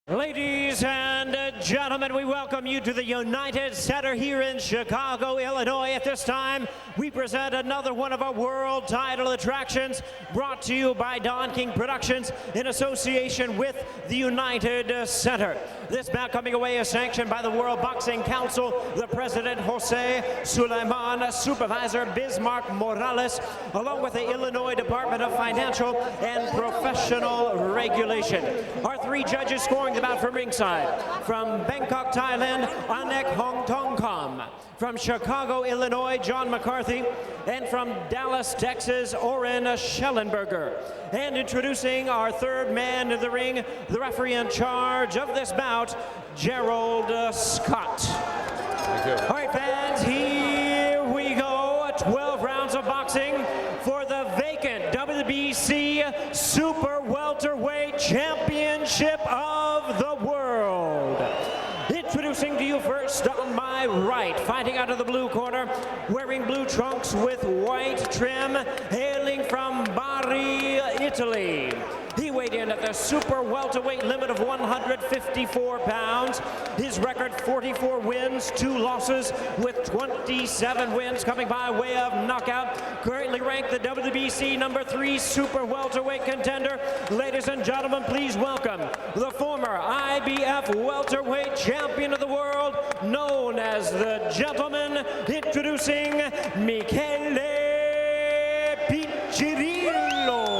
Ladies and gentlemen, we welcome you to the United Center here in Chicago, Illinois. At this time, we present another one of our world title attractions brought to you by Don King Productions in association with the United Center. This bout coming away is sanctioned by the World Boxing Council, the President Jose Sulaiman, Supervisor Bismarck Morales, along with the Illinois Department of Financial and Professional Regulation. Our three judges scoring the bout from ringside. From Bangkok, Thailand, Anek Hongtongkom. From Chicago, Illinois, John McCarthy. And from Dallas, Texas, Oren Schellenberger. And introducing our third man in the ring, the referee in charge of this bout, Gerald Scott. Thank you. All right, fans, here we go. 12 rounds of boxing for the vacant WBC Super Welterweight Championship of the World. Introducing to you first on my right, fighting out of the blue corner, wearing blue trunks with white trim, hailing from Bari, Italy. He weighed in at the super welterweight limit of 154 pounds. His record, 44 wins, 2 losses, with 27 wins coming by way of knockout. Currently ranked the WBC #3 super welterweight contender. Ladies and gentlemen, please welcome the former IBF welterweight champion of the world, known as the Gentleman, introducing Michele Piccirillo.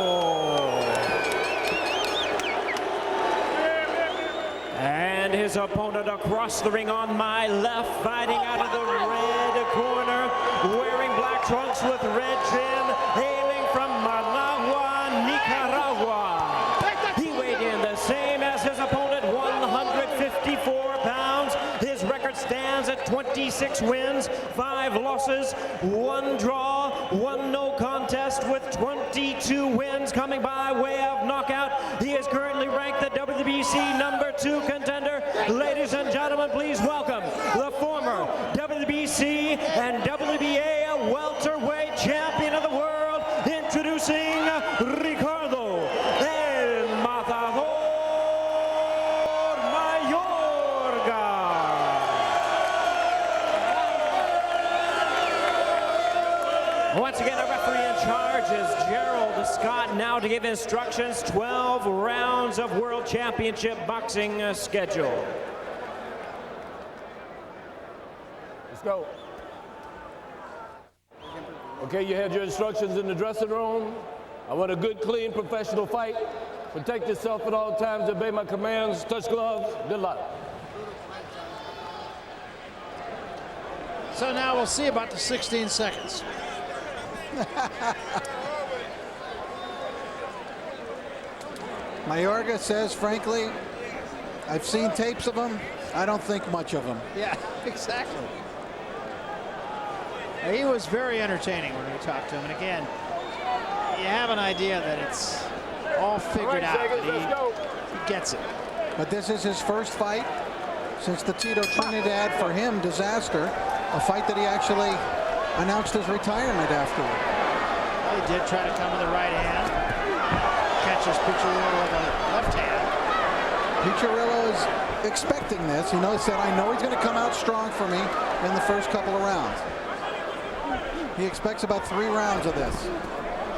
And his opponent across the ring on my left, fighting out of the red corner, wearing black trunks with red trim, hailing from Managua, Nicaragua. He weighed in the same as his opponent, 154 pounds. His record stands at 26 wins, 5 losses, 1 draw, 1 no contest, with 22 wins coming by way of knockout. He is currently ranked the WBC #2 contender. Ladies and gentlemen, please welcome the former WBC and WBA welterweight champion of the world, introducing Ricardo El Matador Mayorga. Once again, our referee in charge is Gerald Scott, now to give instructions. 12 rounds of World Championship boxing schedule. Let's go. Okay, you had your instructions in the dressing room. I want a good, clean, professional fight. Protect yourself at all times. Obey my commands. Touch gloves. Good luck. So now we'll see about the 16 seconds. Mayorga says, frankly, I've seen tapes of him. I don't think much of him. Yeah, exactly. He was very entertaining when we talked to him. And again, you have an idea that it's all figured out. He gets it. But this is his first fight since the Tito Trinidad, for him, disaster. A fight that he actually announced his retirement afterward. He did try to come with the right hand. Catches Piccirillo with the left hand. Piccirillo is expecting this. He said, I know he's going to come out strong for me in the first couple of rounds. He expects about 3 rounds of this.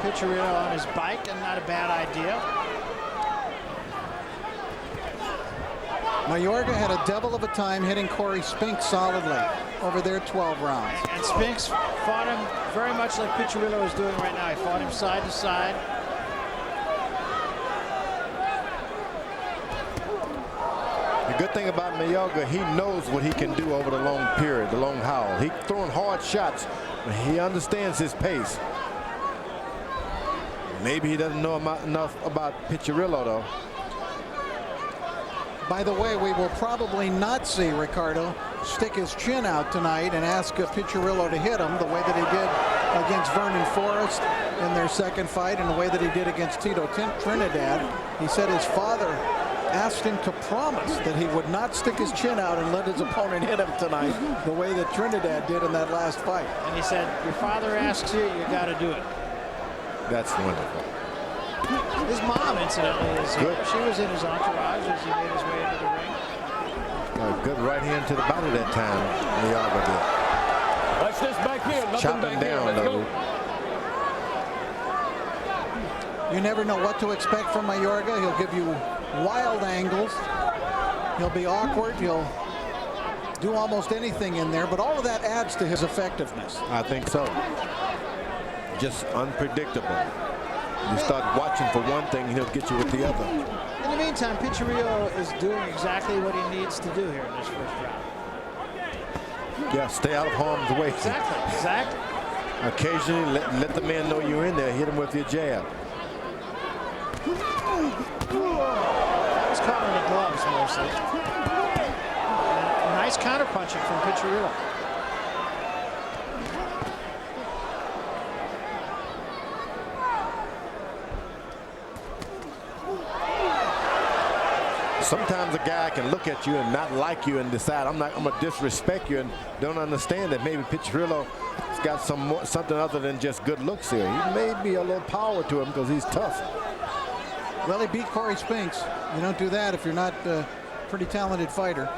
Piccirillo on his bike, and not a bad idea. Mayorga had a devil of a time hitting Corey Spinks solidly over their 12 rounds. And Spinks fought him very much like Piccirillo is doing right now. He fought him side to side. The good thing about Mayorga, he knows what he can do over the long period, the long haul. He's throwing hard shots, but he understands his pace. Maybe he doesn't know enough about Piccirillo, though. By the way, we will probably not see Ricardo stick his chin out tonight and ask Piccirillo to hit him the way that he did against Vernon Forrest in their second fight, and the way that he did against Tito Trinidad. He said his father asked him to promise that he would not stick his chin out and let his opponent hit him tonight the way that Trinidad did in that last fight. And he said, your father asks you, you got to do it. That's wonderful. His mom, incidentally, is here. Good. She was in his entourage as he made his way into the ring. A good right hand to the body that time. Mayorga did. Watch this back here. Nothing Chop back him here. down, Let's go. You never know what to expect from Mayorga. He'll give you wild angles. He'll be awkward. He'll do almost anything in there, but all of that adds to his effectiveness. I think so. Just unpredictable. You start watching for one thing, and he'll get you with the other. In the meantime, Piccirillo is doing exactly what he needs to do here in this first round. Yeah, stay out of harm's way. Exactly. Occasionally, let the man know you're in there. Hit him with your jab. That was caught on the gloves mostly. Nice counter-punching from Piccirillo. Sometimes a guy can look at you and not like you and decide I'm gonna disrespect you and don't understand that maybe Piccirillo's got something other than just good looks here. He may be a little power to him because he's tough. Well, he beat Corey Spinks. You don't do that if you're not a pretty talented fighter,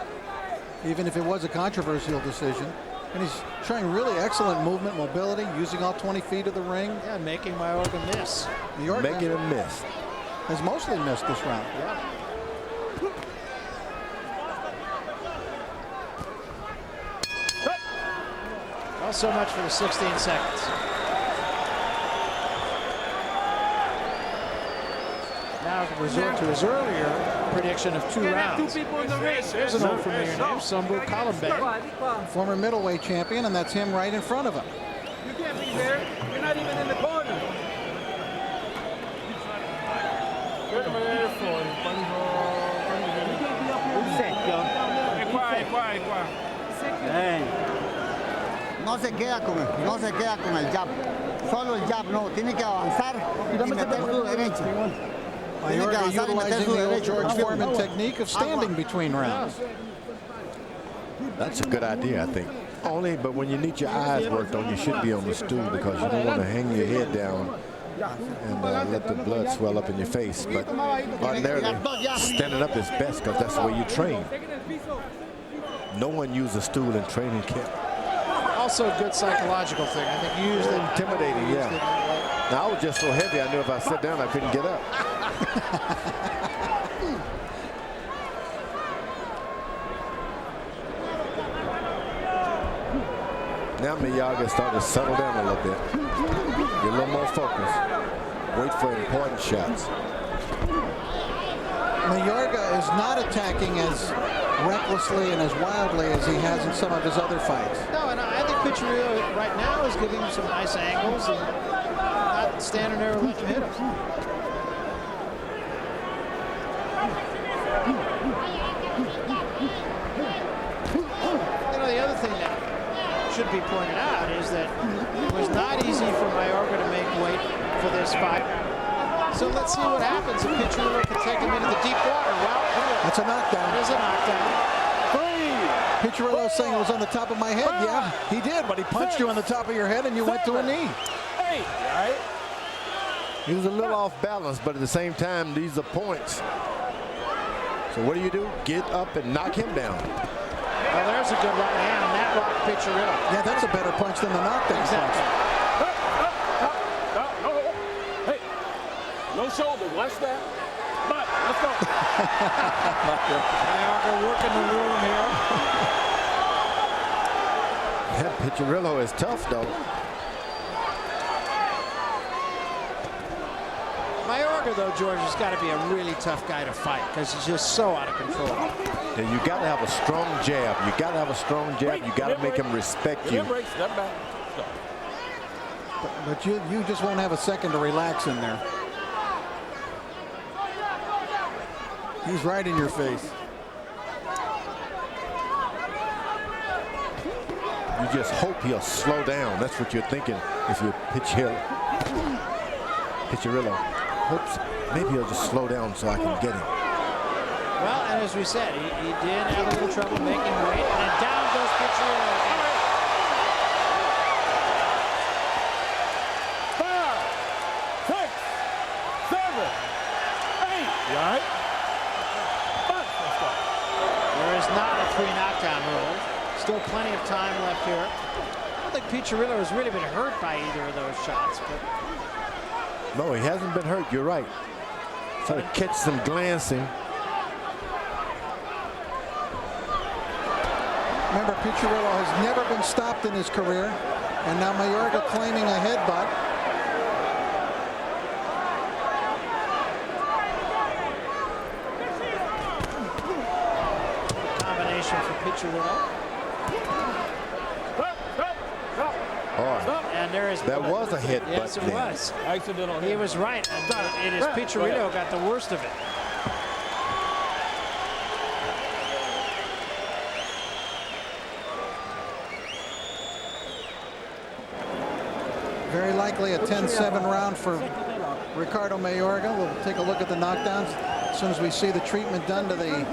even if it was a controversial decision. And he's showing really excellent movement, mobility, using all 20 feet of the ring. Yeah, making Mayorga miss. Mayorga Making him miss. has mostly missed this round. Yeah. Well, so much for the 16 seconds. Now resort to his earlier prediction of 2 rounds. There's an old familiar name, Sambu Kalambe. Former middleweight champion, and that's him right in front of him. You can't be there. You're not even in the corner. No se queda con el jab. Solo el jab, no. Tiene que avanzar y meter su derecha. Mayorga utilizing the old George Foreman technique of standing between rounds. That's a good idea, I think. But when you need your eyes worked on, you should be on the stool because you don't want to hang your head down and let the blood swell up in your face. But ordinarily, standing up is best because that's the way you train. No one uses a stool in training camp. Also a good psychological thing. I think you used it. Intimidating, yeah. Now, I was just so heavy, I knew if I sat down, I couldn't get up. Now Mayorga starting to settle down a little bit. Get a little more focused. Wait for important shots. Mayorga is not attacking as recklessly and as wildly as he has in some of his other fights. No, and I think Piccirillo right now is giving him some nice angles and not standing there and letting him hit him. You know, the other thing that should be pointed out is that it was not easy for Mayorga to make weight for this fight. So let's see what happens if Piccirillo can take him into the deep water. Well, that's a knockdown. It is a knockdown. Piccirillo saying it was on the top of my head. Yeah, he did, but he punched you on the top of your head and you went to a knee. He was a little off balance, but at the same time, these are points. So what do? Get up and knock him down. Well, there's a good right hand, and that rocked Piccirillo. Yeah, that's a better punch than the knockdown punch. Hey, no shoulder. Watch that. But let's go. Mayorga working the room here. Yeah, Piccirillo is tough, though. Mayorga, though, George, has got to be a really tough guy to fight because he's just so out of control. Yeah, you got to have a strong jab. You got to have a strong jab. You got to make him respect you. But you just won't have a second to relax in there. He's right in your face. You just hope he'll slow down. That's what you're thinking if you Piccirillo. Hopes maybe he'll just slow down so I can get him. Well, and as we said, he did have a little trouble making weight, and then down goes Piccirillo again. 5, 6, 7, is not a 3 knockdown rule. Still plenty of time left here. I don't think Piccirillo has really been hurt by either of those shots. But no, he hasn't been hurt. You're right. Sort of catch some glancing. Remember, Piccirillo has never been stopped in his career, and now Mayorga claiming a headbutt. Combination for Piccirillo. Oh, And there is. that was a headbutt. Yes, it was. Accidental. He was right. And it is Piccirillo got the worst of it. Very likely a 10-7 round for Ricardo Mayorga. We'll take a look at the knockdowns as soon as we see the treatment done to the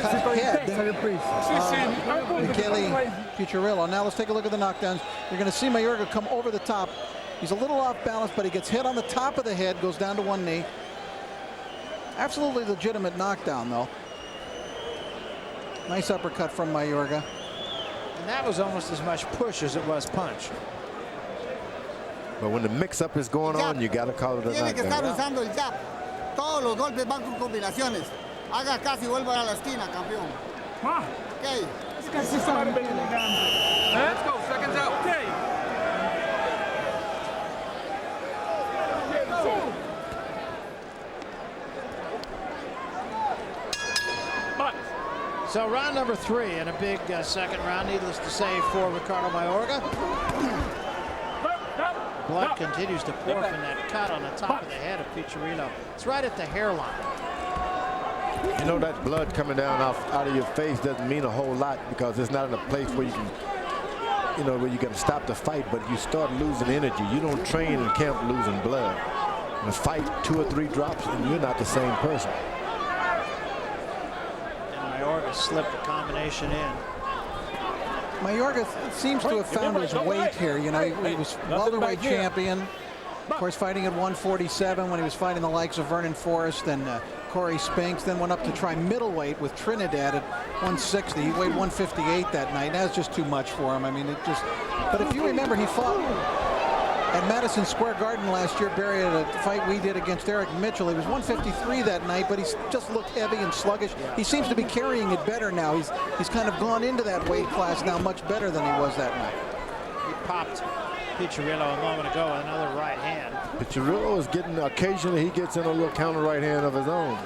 cut head Michele Piccirillo. Now let's take a look at the knockdowns. You're going to see Mayorga come over the top. He's a little off balance, but he gets hit on the top of the head, goes down to one knee. Absolutely legitimate knockdown, though. Nice uppercut from Mayorga. And that was almost as much push as it was punch. But when the mix-up is going on, you got to call it a Tiene que estar knockdown. usando el jab. Todos los golpes van con combinaciones. Haga casi vuelva a la esquina, campeón. Okay. Let's go, seconds out. Okay. So round number 3 and a big second round, needless to say, for Ricardo Mayorga. Blood continues to pour from that cut on the top of the head of Piccirillo. It's right at the hairline. You know, that blood coming down out of your face doesn't mean a whole lot because it's not in a place where you can, you know, where you can stop the fight, but you start losing energy. You don't train in camp losing blood. In a fight, 2 or 3 drops and you're not the same person. And Mayorga slipped the combination in. Mayorga seems to have found his weight here. You know, he was welterweight champion. Of course, fighting at 147 when he was fighting the likes of Vernon Forrest and Corey Spinks. Then went up to try middleweight with Trinidad at 160. He weighed 158 that night. That's just too much for him. I mean, it just. But if you remember, he fought at Madison Square Garden last year, Barry, at a fight we did against Eric Mitchell. He was 153 that night, but he just looked heavy and sluggish. He seems to be carrying it better now. He's kind of gone into that weight class now much better than he was that night. He popped Piccirillo a moment ago with another right hand. Piccirillo is getting, occasionally he gets in a little counter right hand of his own.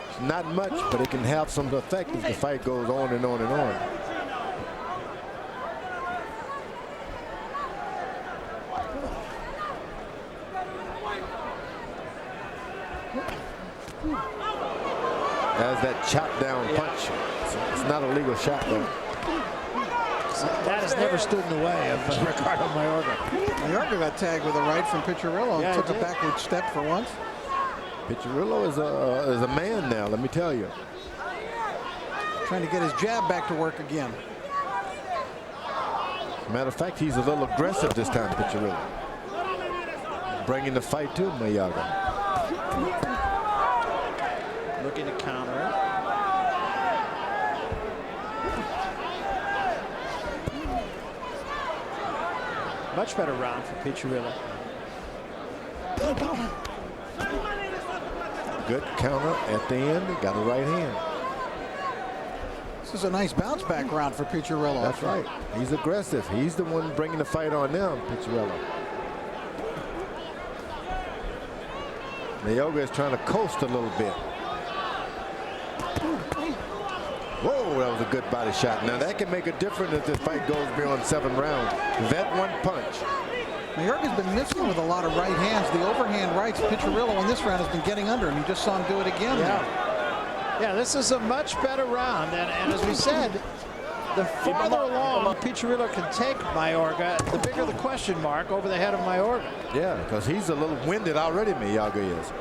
It's not much, but it can have some effect if the fight goes on and on and on. As that chop down punch. It's not a legal shot though. That has never stood in the way of Ricardo Mayorga. Mayorga got tagged with a right from Piccirillo and took a backward step for once. Piccirillo is a man now, let me tell you. Trying to get his jab back to work again. Matter of fact, he's a little aggressive this time, Piccirillo. Bringing the fight to Mayorga. Looking to counter it. Much better round for Piccirillo. Good counter at the end. Got a right hand. This is a nice bounce back round for Piccirillo. That's right. He's aggressive. He's the one bringing the fight on now, Piccirillo. Mayorga is trying to coast a little bit. Whoa, that was a good body shot. Now that can make a difference if this fight goes beyond 7 rounds. That one punch. Mayorga's been missing with a lot of right hands. The overhand rights, Piccirillo in this round has been getting under him. You just saw him do it again. Yeah, this is a much better round. And as we said, the farther along Piccirillo can take Mayorga, the bigger the question mark over the head of Mayorga. Yeah, because he's a little winded already, Mayorga is.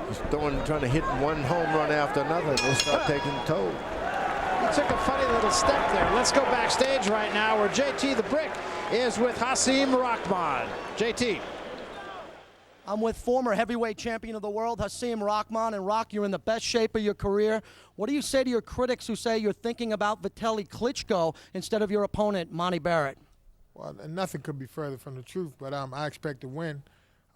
He's trying to hit one home run after another, and they start taking toll. He took a funny little step there. Let's go backstage right now where JT the Brick is with Hasim Rahman. JT. I'm with former heavyweight champion of the world, Hasim Rahman. And Rock, you're in the best shape of your career. What do you say to your critics who say you're thinking about Vitaly Klitschko instead of your opponent, Monty Barrett? Well, nothing could be further from the truth, but I expect to win.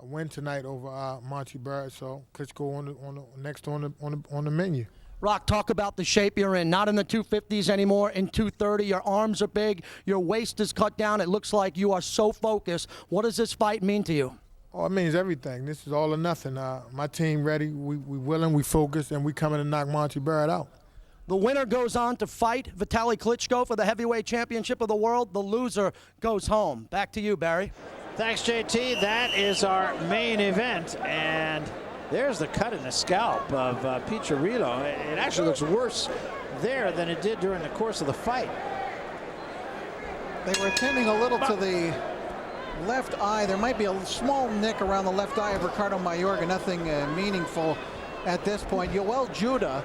A win tonight over Monty Barrett, so Klitschko next on the menu. Rock, talk about the shape you're in. Not in the 250s anymore, in 230. Your arms are big. Your waist is cut down. It looks like you are so focused. What does this fight mean to you? Oh, it means everything. This is all or nothing. My team ready. We willing. We focused, and we coming to knock Monty Barrett out. The winner goes on to fight Vitaly Klitschko for the heavyweight championship of the world. The loser goes home. Back to you, Barry. Thanks, JT. That is our main event, and there's the cut in the scalp of Piccirillo. It actually looks worse there than it did during the course of the fight. They were attending a little to the left eye. There might be a small nick around the left eye of Ricardo Mayorga. Nothing meaningful at this point. Yoel Judah,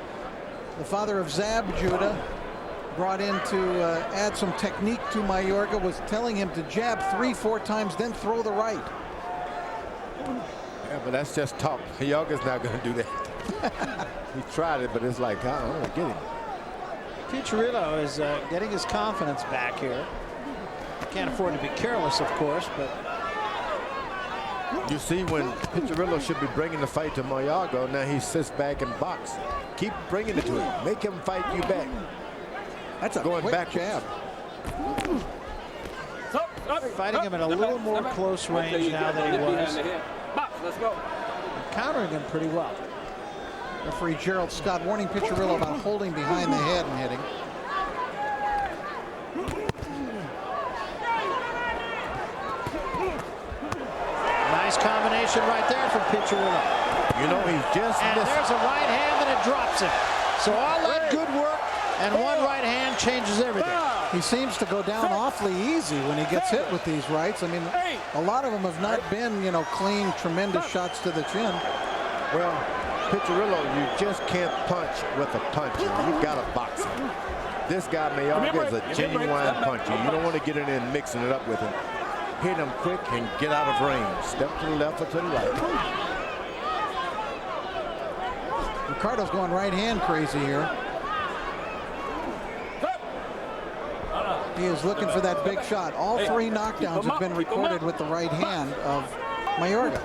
the father of Zab Judah, brought in to add some technique to Mayorga, was telling him to jab 3-4 times, then throw the right. Yeah, but that's just talk. Mayorga's not going to do that. He tried it, but it's like, I don't get him. Piccirillo is getting his confidence back here. Can't afford to be careless, of course, but you see, when Piccirillo should be bringing the fight to Mayorga, now he sits back and box. Keep bringing it to him. Make him fight you back. That's a going back jab. Fighting him at a little more close range now than he was. Let's go. Countering him pretty well. Referee Gerald Scott warning Piccirillo about holding behind the head and hitting. Nice combination right there from Piccirillo. You know, he's just and there's a right hand and it drops him. So all that good work and one right hand changes everything. He seems to go down awfully easy when he gets hit with these rights. I mean, a lot of them have not been, you know, clean, tremendous shots to the chin. Well, Piccirillo, you just can't punch with a punch. You've got to box him. This guy, Mayorga, is a genuine puncher. You don't want to get in there and mixing it up with him. Hit him quick and get out of range. Step to the left or to the right. Ricardo's going right hand crazy here. He is looking for that big shot. All three knockdowns have been recorded with the right hand of Mayorga.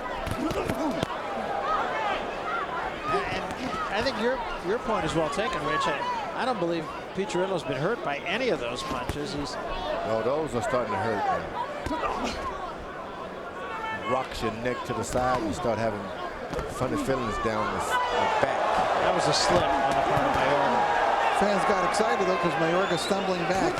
And I think your point is well taken, Rich. I don't believe Piccirillo's been hurt by any of those punches. No, those are starting to hurt now. Rocks your neck to the side, you start having funny feelings down the back. That was a slip on the part of Mayorga. Fans got excited though because Mayorga's stumbling back.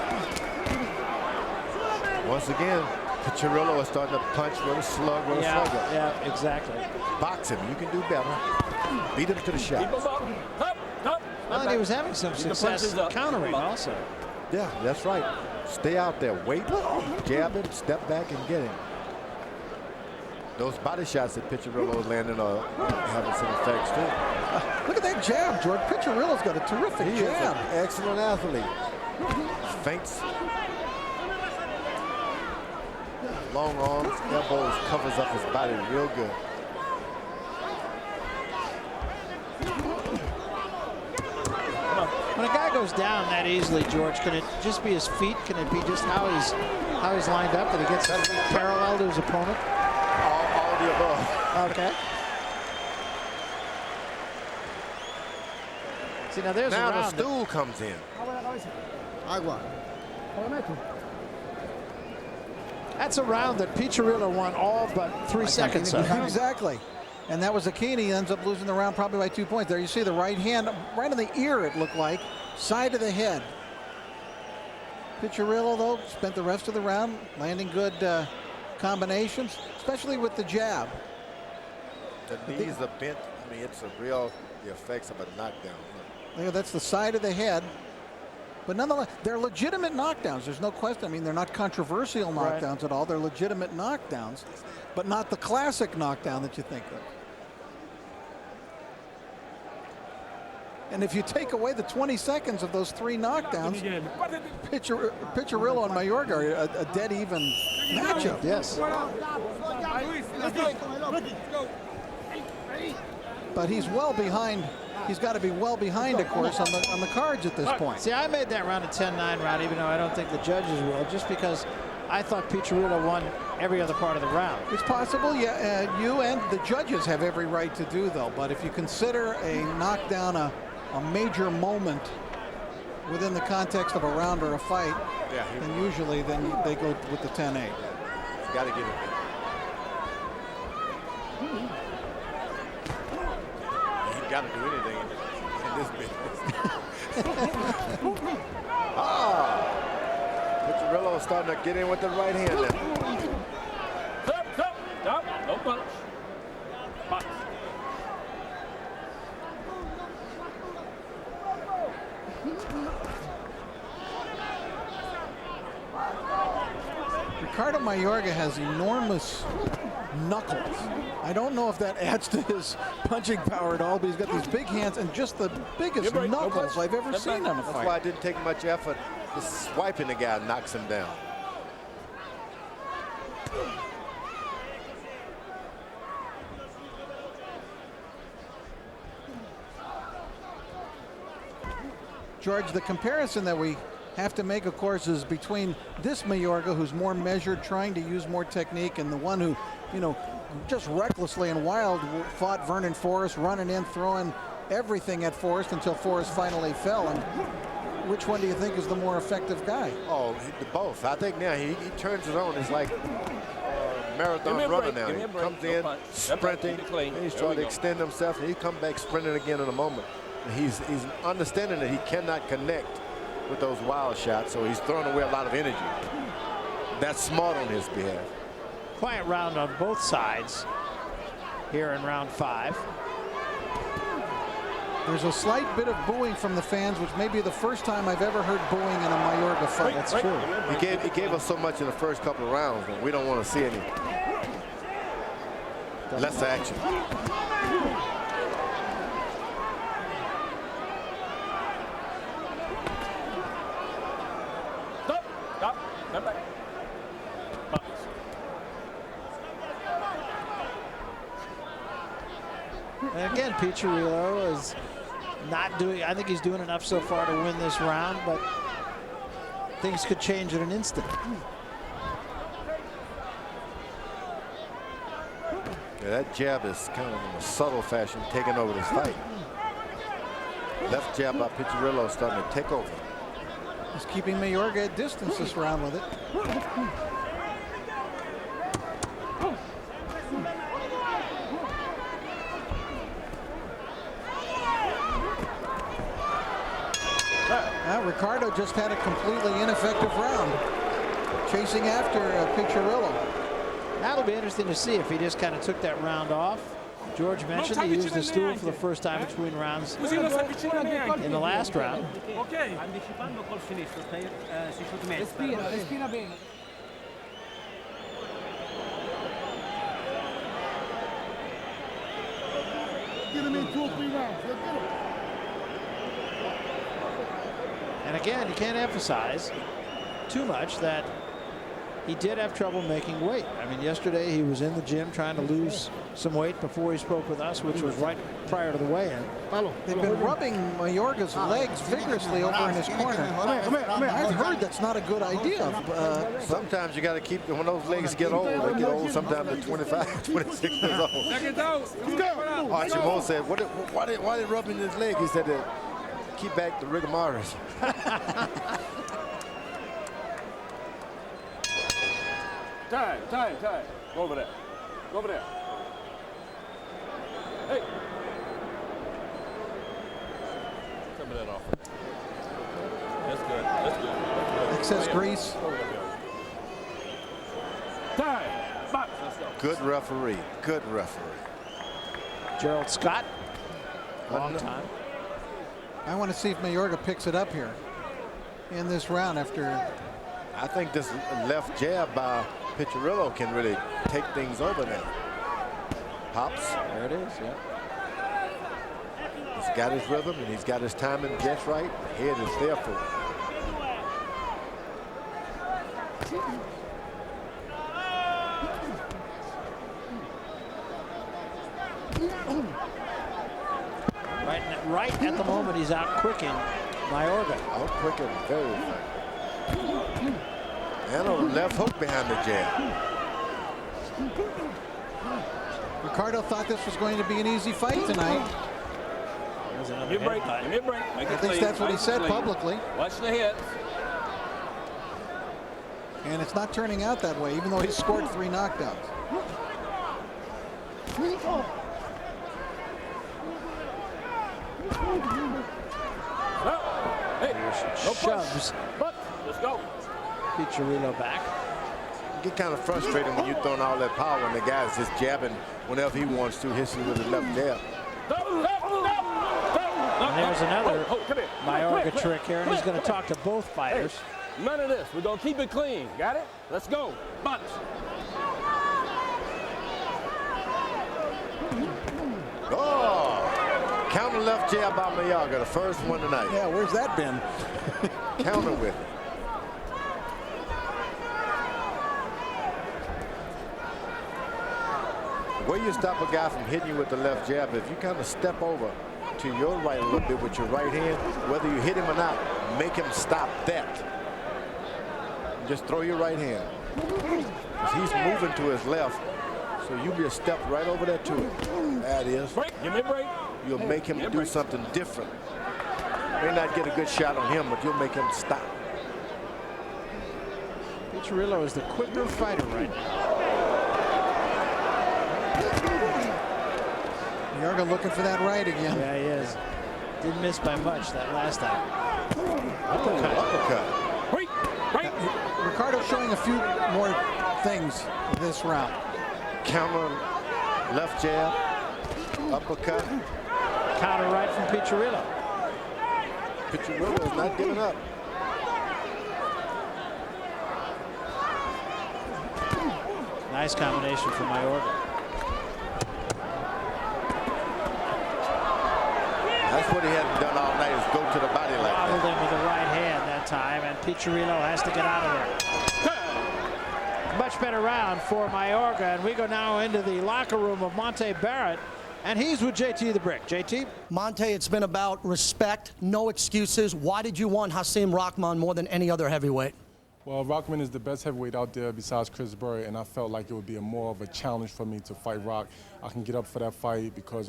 Once again, Piccirillo is starting to punch with a slug, with a slugger. Yeah, exactly. Box him. You can do better. Beat him to the shot. Well, and he was having some success countering also. Yeah, that's right. Stay out there. Wait, jab him, step back, and get him. Those body shots that Piccirillo is landing are having some effects, too. Look at that jab, George. Piccirillo's got a terrific jab. He is an excellent athlete. Feints. Long arms, elbows, covers up his body real good. When a guy goes down that easily, George, can it just be his feet? Can it be just how he's lined up, that he gets parallel to his opponent? All the above. Okay. See, now there's now a round the stool comes in. That's a round that Piccirillo won all but 3 seconds of. Exactly. And that was a key, and he ends up losing the round probably by 2 points. There you see the right hand, right in the ear it looked like, side of the head. Piccirillo, though, spent the rest of the round landing good combinations, especially with the jab. The knees are bent. I mean, it's the effects of a knockdown. Yeah, that's the side of the head. But nonetheless, they're legitimate knockdowns. There's no question. I mean, they're not controversial knockdowns at all. They're legitimate knockdowns, but not the classic knockdown that you think of. And if you take away the 20 seconds of those 3 knockdowns, Piccirillo and Mayorga are a dead even matchup. Yes. But he's well behind. He's got to be well behind, of course, on the cards at this point. See, I made that round a 10-9 round, even though I don't think the judges will, just because I thought Piccirillo won every other part of the round. It's possible, yeah. You and the judges have every right to do, though. But if you consider a knockdown a major moment within the context of a round or a fight, and usually then they go with the 10-8. You got to get it. You got to do anything in this business. Piccirillo starting to get in with the right hand now. Stop. No punch. Box. Ricardo Mayorga has enormous knuckles. I don't know if that adds to his punching power at all, but he's got these big hands and just the biggest knuckles I've ever seen on a fight. That's why it didn't take much effort. Just swiping the guy knocks him down. George, the comparison that we have to make, of course, is between this Mayorga, who's more measured, trying to use more technique, and the one who, you know, just recklessly and wild fought Vernon Forrest, running in, throwing everything at Forrest until Forrest finally fell. And which one do you think is the more effective guy? Oh, both. I think now he turns it on. It's like marathon runner now. He comes in sprinting, and he's trying to extend himself, and he comes back sprinting again in a moment. He's understanding that he cannot connect with those wild shots, so he's throwing away a lot of energy. That's smart on his behalf. Quiet round on both sides here in round 5. There's a slight bit of booing from the fans, which may be the first time I've ever heard booing in a Mayorga fight. That's true. He gave us so much in the first couple of rounds, and we don't want to see any less action. Come back. And again, Piccirillo is not doing, I think he's doing enough so far to win this round, but things could change in an instant. Yeah, that jab is kind of in a subtle fashion taking over this fight. Left jab by Piccirillo starting to take over. He's keeping Mayorga at distance this round with it. Ricardo just had a completely ineffective round, chasing after Piccirillo. That'll be interesting to see if he just kind of took that round off. George mentioned he used the stool for the first time between rounds in the last round. And again, you can't emphasize too much that he did have trouble making weight. I mean, yesterday he was in the gym trying to lose some weight before he spoke with us, which was right prior to the weigh-in. They've been rubbing Mayorga's legs vigorously over in his corner. I've heard that's not a good idea. Sometimes you got to keep, when those legs get old, they get old sometimes at 25, 26 years old. Archibald said, why they rubbing his leg? He said, keep back the rigor mortis. Time. Go over there. Hey. Some of that off. That's good. Excess grease. Time. Box. Let's go. Good referee. Gerald Scott, long time. I want to see if Mayorga picks it up here in this round after. I think this left jab by Piccirillo can really take things over now. Pops. There it is, yeah. He's got his rhythm and he's got his timing just right. The head is there for him. the moment he's out quicking Mayorga. Out quicking, very effective. And a left hook behind the jab. Ricardo thought this was going to be an easy fight tonight. Give me a break. Give me a break. Make it At least clean. that's what he Nice said and clean. publicly. Watch the head. And it's not turning out that way, even though he scored 3 knockdowns. Hey, no Shoves push. Let's go. Piccirillo back. You get kind of frustrated when you're throwing all that power and the guy's just jabbing whenever he wants to, hits you with his left jab. And there's another Mayorga trick here, and he's going to talk to both fighters. Hey, none of this. We're going to keep it clean. Got it? Let's go. Bunch. Oh! Counter left jab by Mayorga, the first one tonight. Yeah, where's that been? Counter with it. The way you stop a guy from hitting you with the left jab, if you kind of step over to your right a little bit with your right hand, whether you hit him or not, make him stop that. Just throw your right hand. 'Cause he's moving to his left, so you be a step right over there to it. That is. Break. Give me a break. You'll make him do something different. May not get a good shot on him, but you'll make him stop. Piccirillo is the quicker fighter right now. Mayorga looking for that right again. Yeah, he is. Didn't miss by much that last time. Uppercut. Break. Break. Ricardo showing a few more things this round. Counter left jab. Uppercut. Counter right from Piccirillo. Piccirillo is not giving up. Nice combination from Mayorga. That's what he hadn't done all night, is go to the body like Wobbled that. him with the right hand that time, and Piccirillo has to get out of there. Much better round for Mayorga, and we go now into the locker room of Monte Barrett, and he's with JT the Brick. JT? Monte, it's been about respect, no excuses. Why did you want Hasim Rahman more than any other heavyweight? Well, Rahman is the best heavyweight out there besides Chris Berry, and I felt like it would be more of a challenge for me to fight Rock. I can get up for that fight because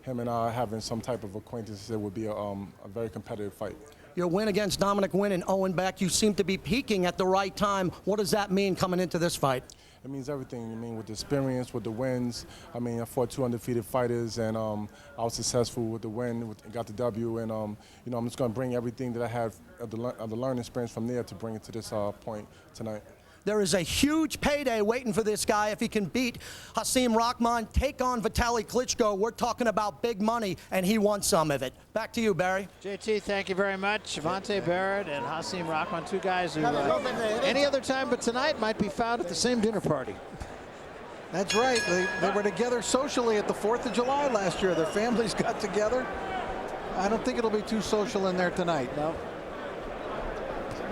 him and I having some type of acquaintance, it would be a very competitive fight. Your win against Dominic Wynn and Owen Beck, you seem to be peaking at the right time. What does that mean coming into this fight? It means everything. I mean, with the experience, with the wins. I mean, I fought 2 undefeated fighters, and I was successful with the win, got the W, and you know, I'm just going to bring everything that I had of the learning experience from there to bring it to this point tonight. There is a huge payday waiting for this guy if he can beat Hasim Rahman, take on Vitaly Klitschko. We're talking about big money, and he wants some of it. Back to you, Barry. JT, thank you very much. Monte Barrett and Hasim Rahman, two guys who any other time but tonight might be found at the same dinner party. That's right. They were together socially at the 4th of July last year. Their families got together. I don't think it'll be too social in there tonight. No.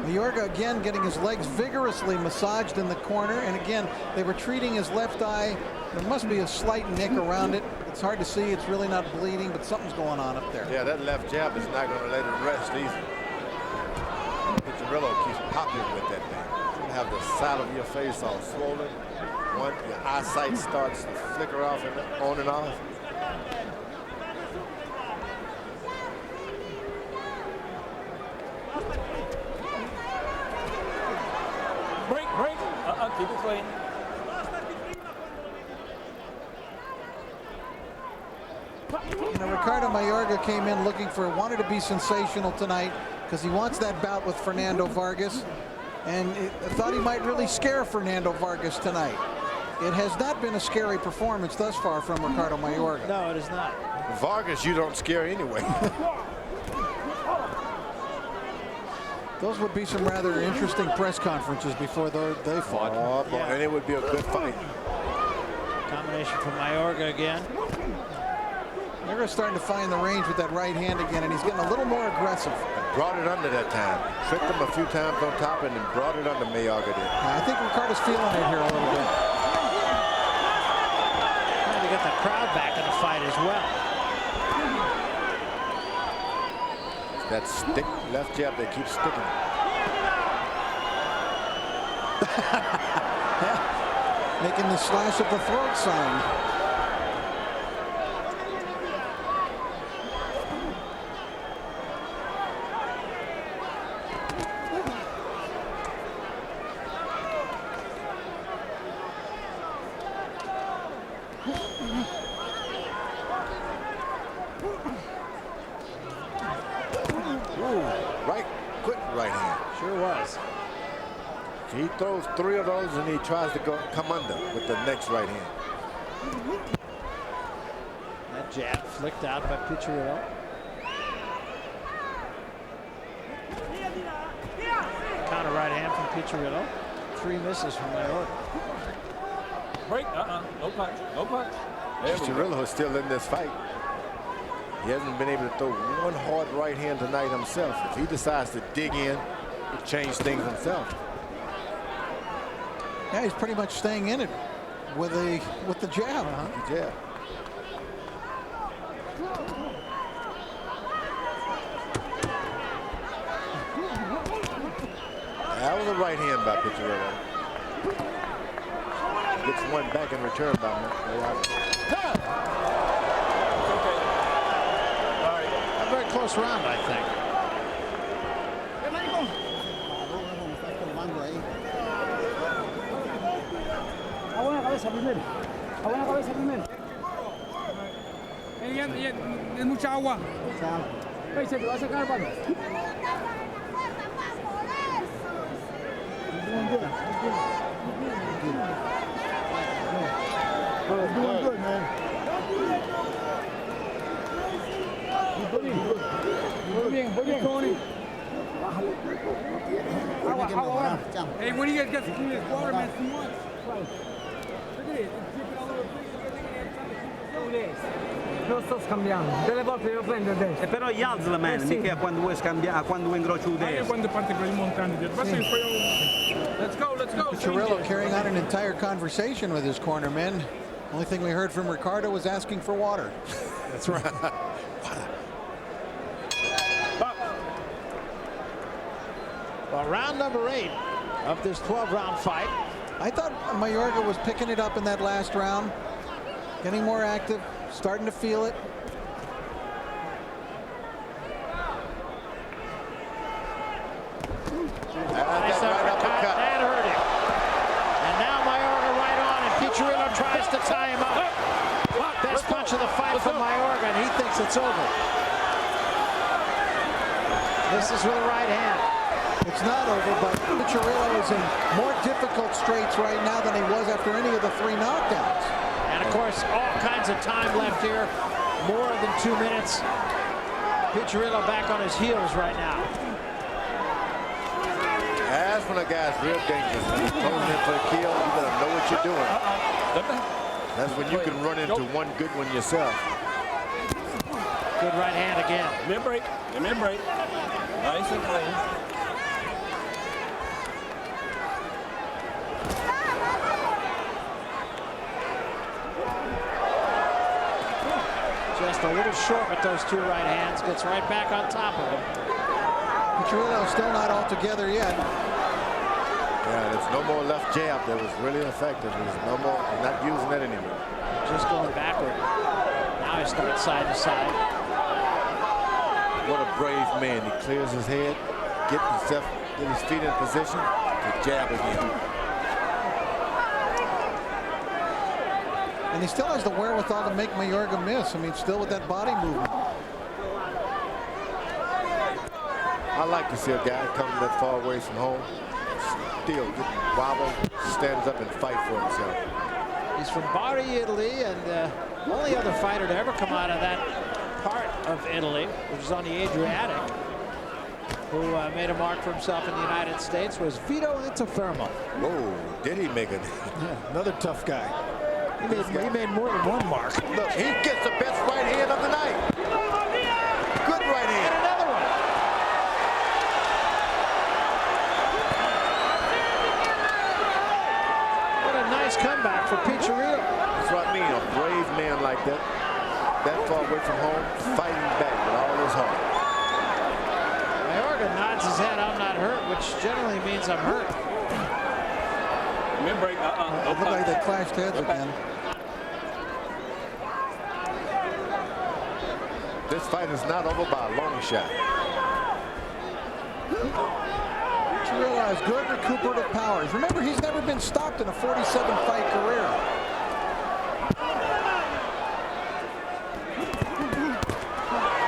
Mayorga again getting his legs vigorously massaged in the corner, and again they were treating his left eye. There must be a slight nick around it. It's hard to see. It's really not bleeding, but something's going on up there. Yeah, that left jab is not going to let it rest easy. Piccirillo keeps popping with that thing. You have the side of your face all swollen. Your eyesight starts to flicker off and on and off. Break. Keep it clean. You know, Ricardo Mayorga came in wanted to be sensational tonight because he wants that bout with Fernando Vargas, and thought he might really scare Fernando Vargas tonight. It has not been a scary performance thus far from Ricardo Mayorga. No, it is not. Vargas, you don't scare anyway. Those would be some rather interesting press conferences before they fought. Oh, boy, and it would be a good fight. Combination from Mayorga again. Mayorga's starting to find the range with that right hand again, and he's getting a little more aggressive. Brought it under that time. Tricked him a few times on top and then brought it under Mayorga did. I think Ricardo's feeling it here a little bit. Trying to get the crowd back in the fight as well. That stick left jab that keeps sticking. Making the slash of the throat sign. He throws 3 of those and he tries to come under with the next right hand. That jab flicked out by Piccirillo. Counter right hand from Piccirillo. 3 misses from Mayorga. Break. No punch. No punch. Piccirillo is still in this fight. He hasn't been able to throw one hard right hand tonight himself. If he decides to dig in, he'll change things himself. Yeah, he's pretty much staying in it with the jab. The jab. That was a right hand by Piccirillo. Gets one back in return by Mayorga. A very close round, I think. Buena cabeza primero. Es mucha agua. Se te va a sacar, Pablo. Doing good, man. Muy bien, Tony. Agua. Hey, when you guys get to clean this water, man, too much. Non sto scambiando, delle volte devo prendere destra. Però gli alzi la mano, mica quando vuoi scambiare, quando vuoi incrocio destra. Quando parte per il montante, basta che poi. Let's go. Piccirillo carrying on an entire conversation with his cornermen. Only thing we heard from Ricardo was asking for water. That's right. Well, round number 8 of this 12-round fight. I thought Mayorga was picking it up in that last round, getting more active, starting to feel it. Nice uppercut. That hurt him. And now Mayorga right on, and Piccirillo tries to tie him up. Best punch of the fight from Mayorga, and he thinks it's over. This is with a right hand. It's not over, but Piccirillo is in more difficult straits right now than he was after any of the 3 knockdowns. And of course, all kinds of time left here. More than 2 minutes. Piccirillo back on his heels right now. That's when a guy's real dangerous. When he's closing in for the kill, you better know what you're doing. That's when you can run into one good one yourself. Good right hand again. Give me a break. Nice and clean. Just a little short with those 2 right hands. Gets right back on top of him. Piccirillo still not all together yet. Yeah, there's no more left jab that was really effective. There's no more, I'm not using that anymore. Just going backward. Now he starts side to side. What a brave man. He clears his head, get his feet in position to jab again. And he still has the wherewithal to make Mayorga miss. I mean, still with that body movement. I like to see a guy come that far away from home, still get wobble, stands up and fight for himself. He's from Bari, Italy, and the only other fighter to ever come out of that part of Italy, which is on the Adriatic, who made a mark for himself in the United States, was Vito Intofermo. Whoa, did he make it? Yeah, another tough guy. He made more than 1 mark. Look, he gets the best right hand of the night. Good right hand. And another one. What a nice comeback for Piccirillo. That's what I mean, a brave man like that far away from home, fighting back with all his heart. nods his head, I'm not hurt, which generally means I'm hurt. Mid-break, It looked like they clashed heads again. This fight is not over by a long shot. Piccirillo has good recuperative powers. Remember, he's never been stopped in a 47-fight career.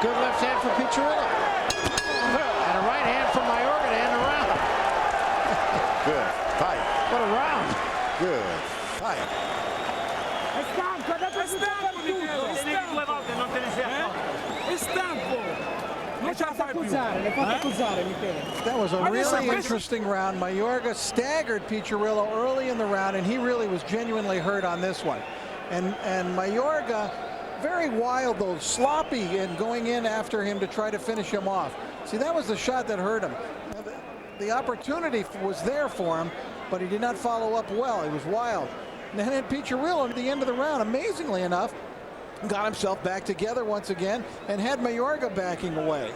Good left hand for Piccirillo. And a right hand from Mayorga to end the round. Good fight. What a round. Good fight. That was a really interesting round. Mayorga staggered Piccirillo early in the round, and he really was genuinely hurt on this one. And Mayorga, very wild though, sloppy and going in after him to try to finish him off. See, that was the shot that hurt him. The opportunity was there for him, but he did not follow up well. He was wild. And then Piccirillo at the end of the round, amazingly enough, got himself back together once again and had Mayorga backing away.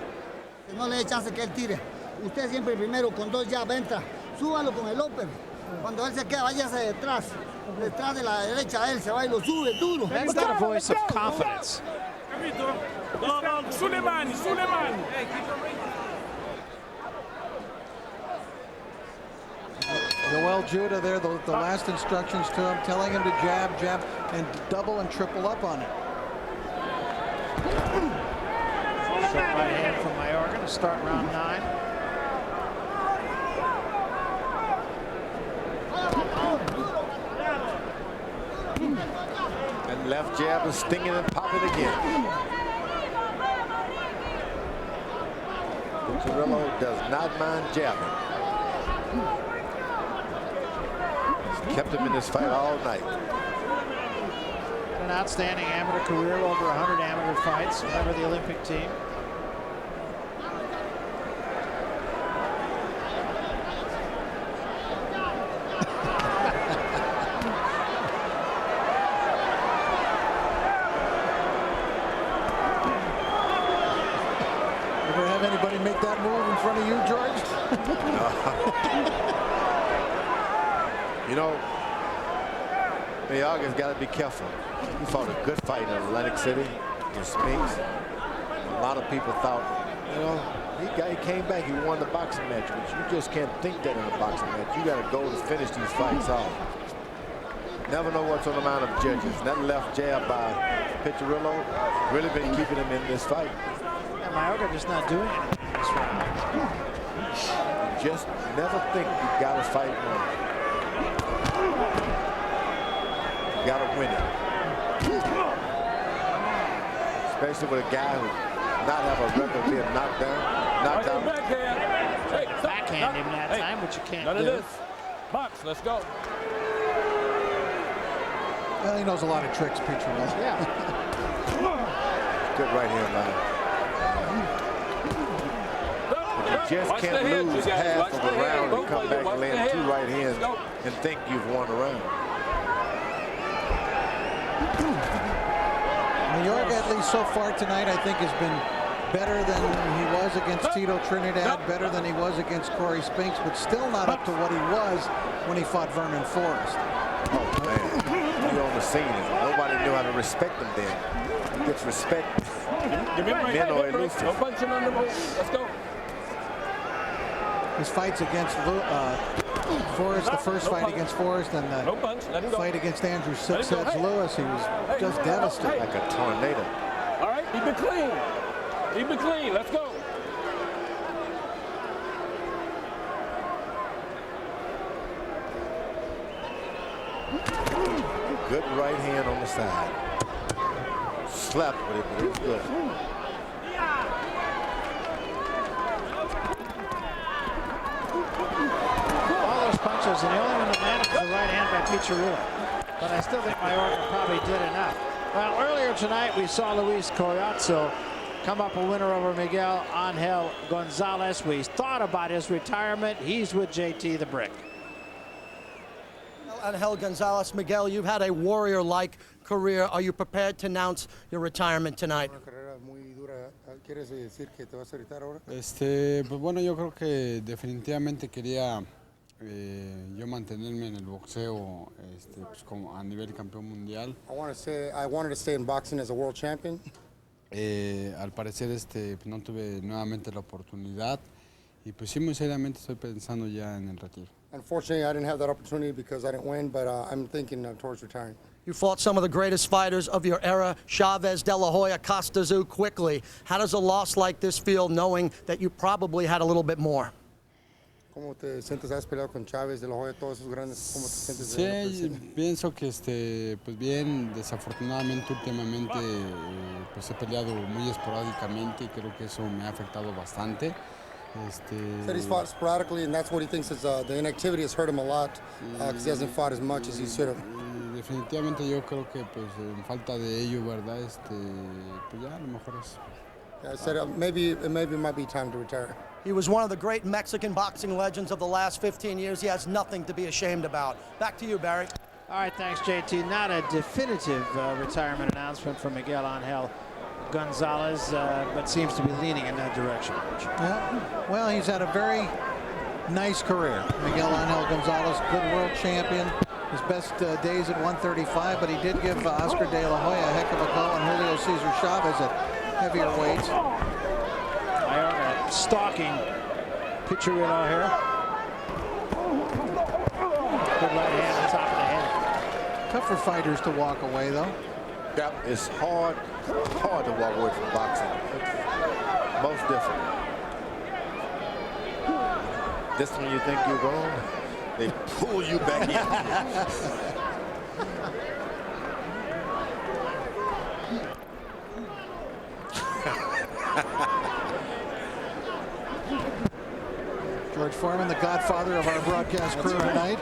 No le dé chance que él tire. Usted siempre primero con 2 jabs entra. Súbalo con el upper. Cuando él se queda, váyase detrás. Detrás de la derecha de él se va y lo sube duro. That's not a voice of confidence. Joel Judah there, the last instructions to him, telling him to jab, jab, and double and triple up on it. Short right hand from Mayorga to start round 9. And left jab is stinging and popping again. Piccirillo does not mind jabbing. He's kept him in this fight all night. An outstanding amateur career, over 100 amateur fights, member of the Olympic team. Ever have anybody make that move in front of you, George? You know, Mayorga's got to be careful. He fought a good fight in Atlantic City against Spinks. A lot of people thought, you know, he came back, he won the boxing match, but you just can't think that in a boxing match. You got to go to finish these fights off. Never know what's on the mind of judges. And that left jab by Piccirillo really been keeping him in this fight. Yeah, Mayorga just not doing anything in this round. You just never think you got to fight one. You got to win it. Especially with a guy who not have a record of being knocked down. Backhand him that time, which you can't None do. of this. Box, let's go. Well, he knows a lot of tricks, Piccirillo. Yeah. Good right hand line. You just can't lose half of a round and come back and land 2 right hands and think you've won a round. Mayorga, at least so far tonight, I think has been better than he was against Tito Trinidad, better than he was against Corey Spinks, but still not up to what he was when he fought Vernon Forrest. Oh, man. He on the scene, and nobody knew how to respect him then. He gets respect. Men are elusive. No punching on the move. Let's go. His fights against Forrest, the first fight against Forrest, and the fight against Andrew Sixheads Lewis, he was just devastated. Like a tornado. All right, keep it clean. Keep it clean. Let's go. Good right hand on the side. Slapped with it, but it was good. All those punches, and the only one that landed was the right hand by Piccirillo. But I still think Mayorga probably did enough. Well, earlier tonight we saw Luis Collazo come up a winner over Miguel Angel Gonzalez. We thought about his retirement. He's with JT the Brick. Angel Gonzalez, Miguel, you've had a warrior-like career. Are you prepared to announce your retirement tonight? Una carrera muy dura ¿Quieres decir que te vas a retirar ahora? Pues bueno, yo creo que definitivamente quería yo mantenerme en el boxeo pues como a nivel campeón mundial. I wanted to stay in boxing as a world champion. Al parecer pues no tuve nuevamente la oportunidad y pues sí, muy seriamente estoy pensando ya en el retiro. Unfortunately, I didn't have that opportunity because I didn't win, but I'm thinking towards retiring. You fought some of the greatest fighters of your era, Chavez, De La Hoya, Costazu, quickly. How does a loss like this feel, knowing that you probably had a little bit more? ¿Cómo te sientes? ¿Has peleado con Chávez, De La Hoya, todos esos grandes? ¿Cómo te sientes? Sí, pienso que pues bien, desafortunadamente últimamente pues he peleado muy esporádicamente y creo que eso me ha afectado bastante. Said he's fought sporadically, and that's what he thinks is the inactivity has hurt him a lot because he hasn't fought as much as he should have. Definitivamente yo creo que pues en falta de ello, ¿verdad? Pues ya a lo mejor es. Yeah, I said maybe it might be time to retire. He was one of the great Mexican boxing legends of the last 15 years. He has nothing to be ashamed about. Back to you, Barry. All right, thanks, JT. Not a definitive retirement announcement from Miguel Angel Gonzalez, but seems to be leaning in that direction. Well, he's had a very nice career. Miguel Angel Gonzalez, good world champion. His best days at 135, but he did give Oscar De La Hoya a heck of a go, and Julio Cesar Chavez at heavier weights. Mayorga stalking Piccirillo here. Good right hand on top of the head. Tough for fighters to walk away, though. Yeah, it's hard to walk away from boxing. It's most difficult. This one you think you're gone, they pull you back in. George Foreman, the godfather of our broadcast crew tonight.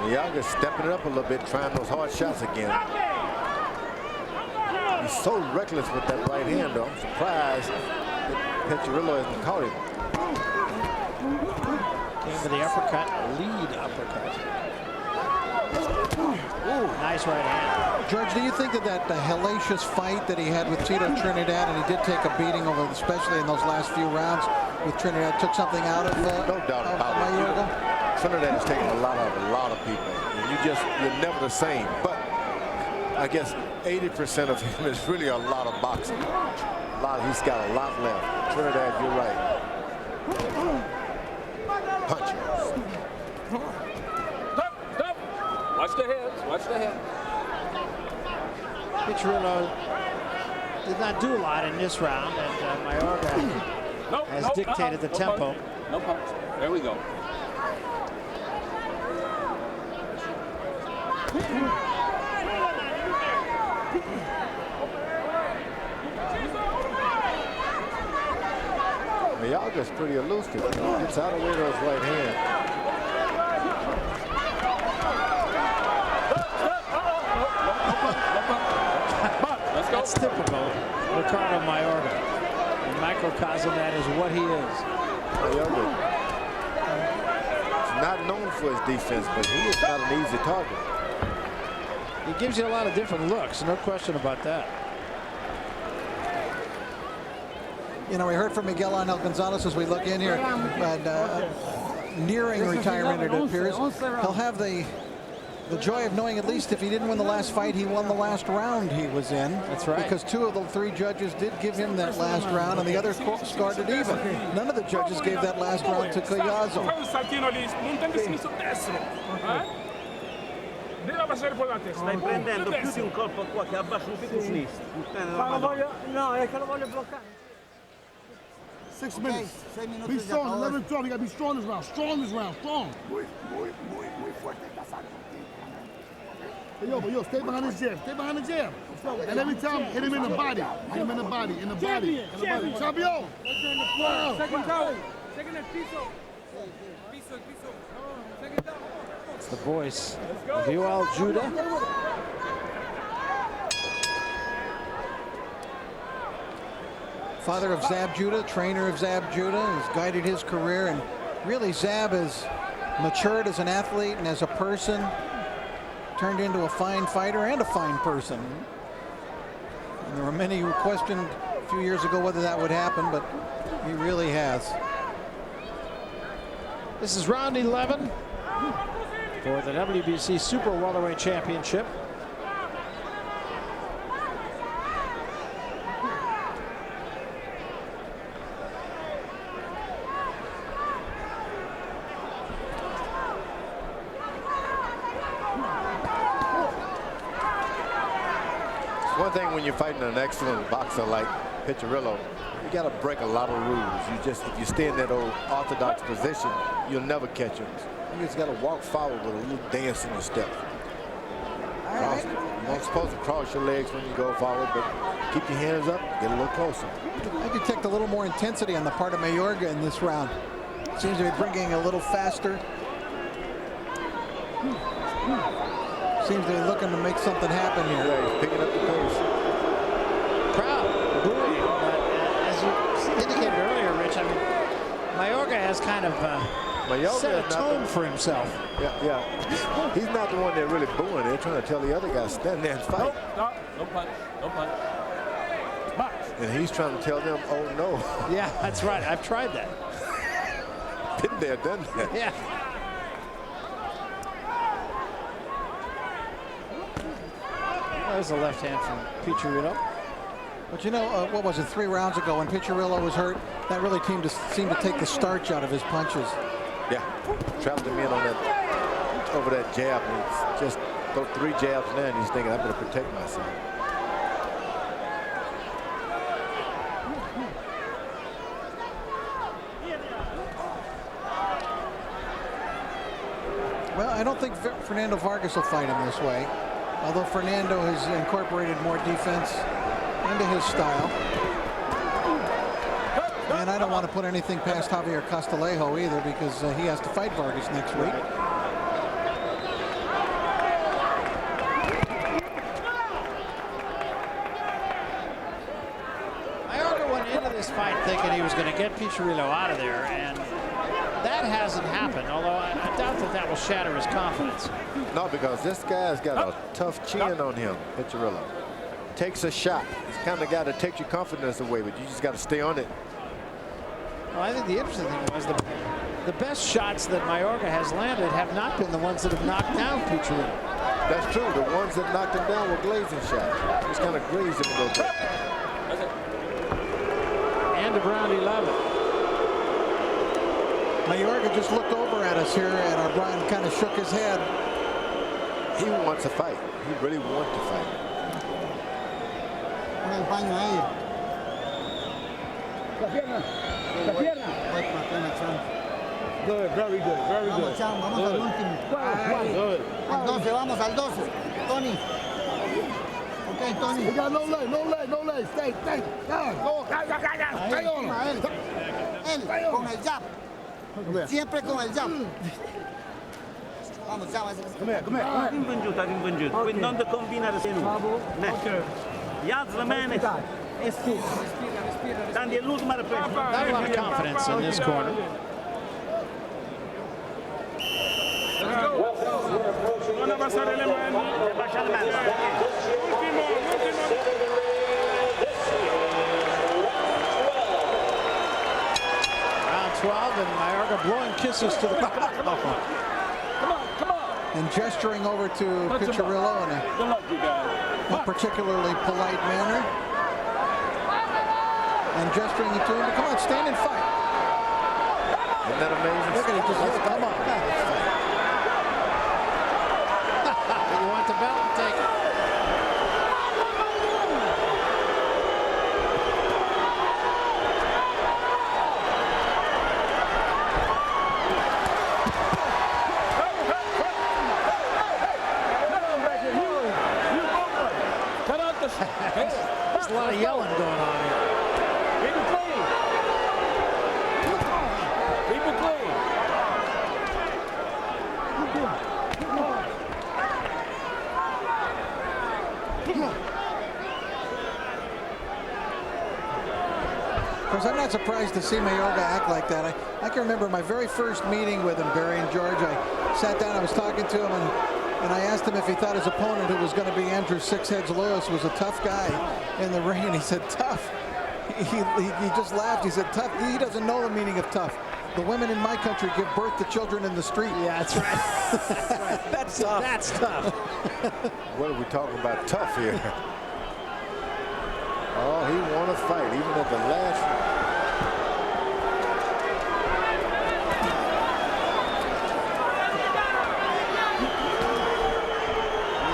Mayorga's stepping it up a little bit, trying those hard shots again. He's so reckless with that right hand, though. I'm surprised that Piccirillo hasn't caught him. Came for the uppercut, lead uppercut. Ooh, nice right hand. George, do you think that the hellacious fight that he had with Tito Trinidad, and he did take a beating over, especially in those last few rounds with Trinidad, took something out of no doubt about Mayorga? Trinidad has taken a lot of people. And you're never the same. But I guess 80% of him is really a lot of boxing. He's got a lot left. Trinidad, you're right. Punch. Stop. Watch the heads. Watch the head. Piccirillo did not do a lot in this round, and Mayorga has dictated the tempo. No punch. There we go. Mayorga's pretty elusive. He gets out of the way of his right hand. That's typical Ricardo Mayorga. The microcosm that is what he is. Mayorga is not known for his defense, but he is not an easy target. He gives you a lot of different looks, no question about that. You know, we heard from Miguel Angel Gonzalez as we look in here, and nearing retirement, it appears. He'll have the joy of knowing, at least if he didn't win the last fight, he won the last round he was in. That's right. Because 2 of the 3 judges did give him that last round, and the other scored it even. None of the judges gave that last round to Collazo. Stai prendendo più di un colpo qua che abbascia un più sinistro. No, è che lo voglio bloccare. 6 minutes. Be strong. 11-12. You gotta be strong this round. Strong this round. Strong. Muy fuerte. Yo, stay behind his jab. Stay behind the jab. And every time, hit him in the body. Hit him in the body. In the body. Champion. Second down. Second el piso. Piso. Second down. It's the voice of Yoel Judah. Father of Zab Judah, trainer of Zab Judah, has guided his career, and really Zab has matured as an athlete and as a person turned into a fine fighter and a fine person. And there were many who questioned a few years ago whether that would happen, but he really has. This is round 11 for the WBC Super Welterweight Championship. One thing when you're fighting an excellent boxer like Piccirillo, you got to break a lot of rules. If you stay in that old orthodox position, you'll never catch him. You just got to walk forward with a little dance in the step. You're not supposed to cross your legs when you go forward, but keep your hands up, get a little closer. I detect a little more intensity on the part of Mayorga in this round. Seems to be bringing a little faster. Seems to be looking to make something happen here. Yeah, he's picking up the pace. Crowd booing, but as you indicated earlier, Rich, I mean, Mayorga has kind of set a tone for himself. Yeah. He's not the one that really booing. They're trying to tell the other guy, stand there and fight. No punch. No punch. Box. And he's trying to tell them, oh no. Yeah, that's right. I've tried that. Been there, done that. Yeah. There's a left hand from Piccirillo. But you know, what was it, 3 rounds ago when Piccirillo was hurt, that really seemed to take the starch out of his punches. Yeah, trapped him in on that, over that jab. And it's just throw 3 jabs now, and he's thinking, I better protect myself. Well, I don't think Fernando Vargas will fight him this way. Although Fernando has incorporated more defense into his style. And I don't want to put anything past Javier Castillejo either, because he has to fight Vargas next week. Mayorga went into this fight thinking he was going to get Piccirillo out of there, and that hasn't happened, although I doubt that will shatter his confidence. No, because this guy's got a tough chin on him, Piccirillo. Takes a shot. He's the kind of guy that takes your confidence away, but you just got to stay on it. Well, I think the interesting thing was the best shots that Mayorga has landed have not been the ones that have knocked down Piccirillo. That's true. The ones that knocked him down were glazing shots. Just kind of grazed him a little bit. End of round 11. Mayorga just looked over at us here, and O'Brien kind of shook his head. He wants to fight. He really wants to fight. El baño ahí. La pierna. La pierna. Good, very good, very good. Vamos, Cham, vamos al último. Good. Al 12, vamos al 12. Tony. Okay, Tony. You got no leg. Stay. Go. Stay on him. Él, con el jab. Siempre con el jab. Vamos, Cham. Rinvengiuto. Quindi non ti combinare se nulla. Alza la mano e scusa. Tanti è l'ultima ripresa. Not a lot of confidence in this corner. Non abbassare le mani. Abbassa le mani. Round 12, and Mayorga blowing kisses to the crowd. And gesturing over to Piccirillo in a particularly polite manner. And gesturing to him to come on, stand and fight. Isn't that amazing? Look at it, just come on. You want the belt? Take it. There's a lot of yelling going on here. Keep it clean. Keep it clean. Of course, I'm not surprised to see Mayorga act like that. I can remember my very first meeting with him, Barry and George. I sat down, I was talking to him, and And I asked him if he thought his opponent, who was going to be Andrew Six Heads Lewis, was a tough guy in the ring, and he said, tough. He just laughed. He said, tough. He doesn't know the meaning of tough. The women in my country give birth to children in the street. Yeah, that's right. That's right. That's tough. That's tough. What are we talking about tough here? Oh, he won a fight, even at the last.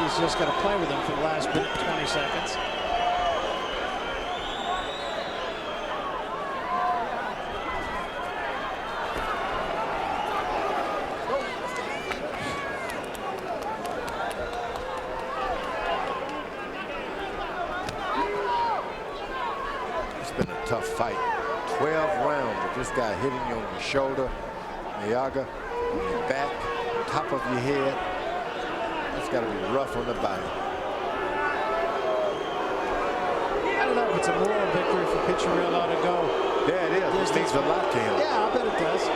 He's just going to play with him for the last minute, 20 seconds. It's been a tough fight. 12 rounds with this guy hitting you on your shoulder, Mayorga, on your back, top of your head. It's got to be rough on the body. I don't know if it's a moral victory for Piccirillo to go. Yeah, it is. It means a lot to him. Yeah, I'll bet it does.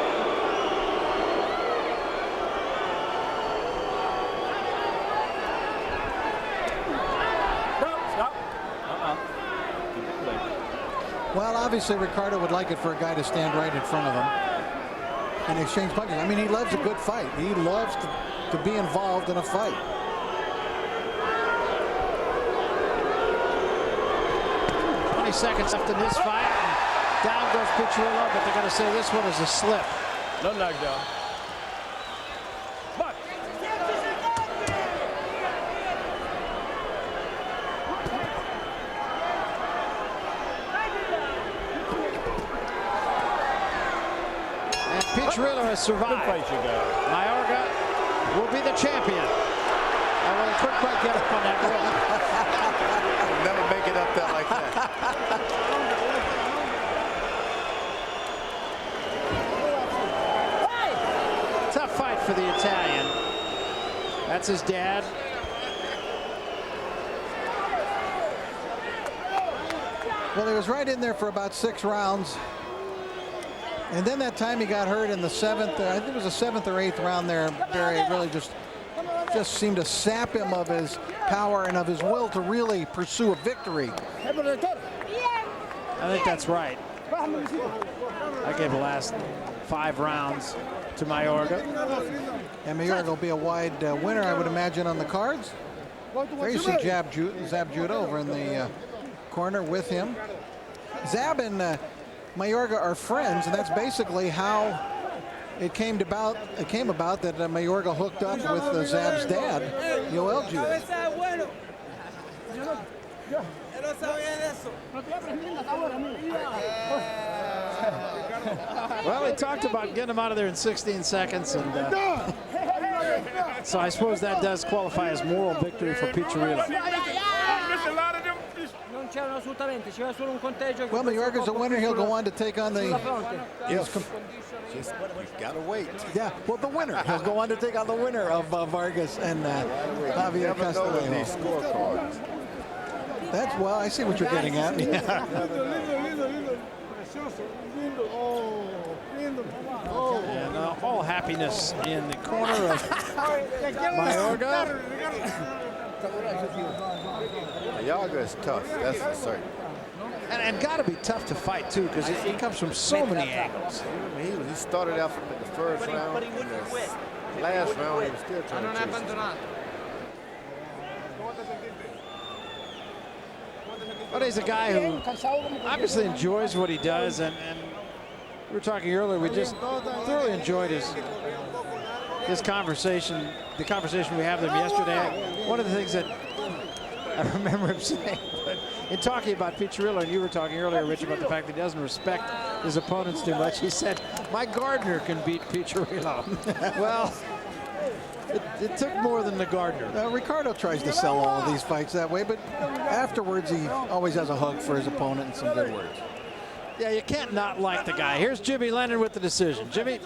Well, obviously, Ricardo would like it for a guy to stand right in front of him and exchange punches. I mean, he loves a good fight. He loves to be involved in a fight. Seconds left in this fight. Down goes Piccirillo, but they're going to say this one is a slip. No knockdown. But and Piccirillo has survived. good fight, you guys. Mayorga will be the champion. I couldn't quite get up on that rope. Never make it up there like that. Tough fight for the Italian. That's his dad. Well, he was right in there for about 6 rounds. And then that time he got hurt in the 7th, I think it was the 7th or 8th round there, Barry, it really just seemed to sap him of his power and of his will to really pursue a victory. I think that's right. I gave the last 5 rounds to Mayorga. And Mayorga will be a wide winner, I would imagine, on the cards. There you see Zab Judah over in the corner with him. Zab and Mayorga are friends, and that's basically how it came about that Mayorga hooked up with Zab's dad, Yoel Judah. Well, he talked about getting him out of there in 16 seconds, and so I suppose that does qualify as moral victory for Piccirillo. Well, Mayorga's a winner. He'll go on to take on the... Just gotta wait. Yeah, well, the winner. He'll go on to take on the winner of Vargas and Javier Castellano. These scorecards. That's, well, I see what you're getting at. Yeah. And all happiness in the corner of Mayorga. Mayorga is tough, that's for certain. And got to be tough to fight, too, because he comes from so many angles. He started out from the first round, and the last round he was still trying to chase it. But he's a guy who obviously enjoys what he does, and we were talking earlier, we just thoroughly enjoyed his conversation, the conversation we had with him yesterday. One of the things that I remember him saying, in talking about Piccirillo, and you were talking earlier, Rich, about the fact that he doesn't respect his opponents too much, he said, my gardener can beat Piccirillo. Well, it took more than the gardener. Ricardo tries to sell all of these fights that way, but afterwards he always has a hug for his opponent and some good words. Yeah, you can't not like the guy. Here's Jimmy Lennon with the decision. Jimmy.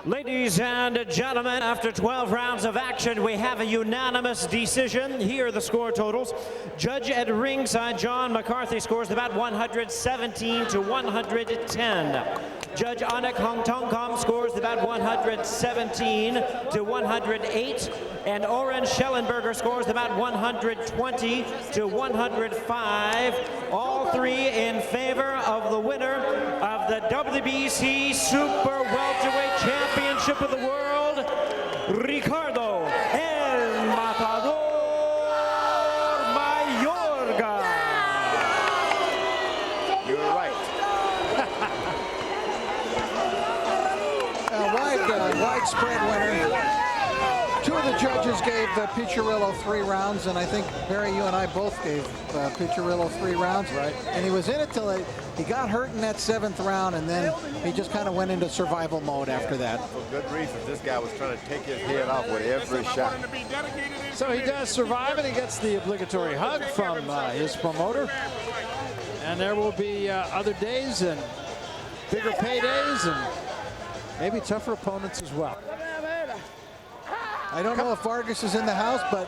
Ladies and gentlemen, after 12 rounds of action, we have a unanimous decision. Here are the score totals. Judge at ringside, John McCarthy, scores about 117 to 110. Judge Anik Hongtongkom scores the bout 117 to 108. And Oren Schellenberger scores the bout 120 to 105. All three in favor of the winner of the WBC Super Welterweight Championship of the World, Ricardo El Matador Mayorga. You're right. Widespread winner. Two of the judges gave Piccirillo 3 rounds, and I think, Barry, you and I both gave Piccirillo 3 rounds. Right. And he was in it till he got hurt in that 7th round, and then he just kind of went into survival mode after that. For good reason. This guy was trying to take his head off with every shot. So he does survive, and he gets the obligatory hug from his promoter. And there will be other days and bigger paydays and maybe tougher opponents as well. I don't know if Vargas is in the house, but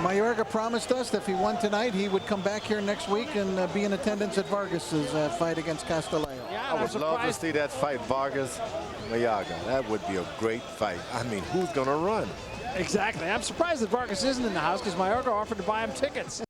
Mayorga promised us that if he won tonight, he would come back here next week and be in attendance at Vargas's fight against Castellano. I would love to see that fight, Vargas-Mayorga. That would be a great fight. I mean, who's going to run? Exactly. I'm surprised that Vargas isn't in the house because Mayorga offered to buy him tickets.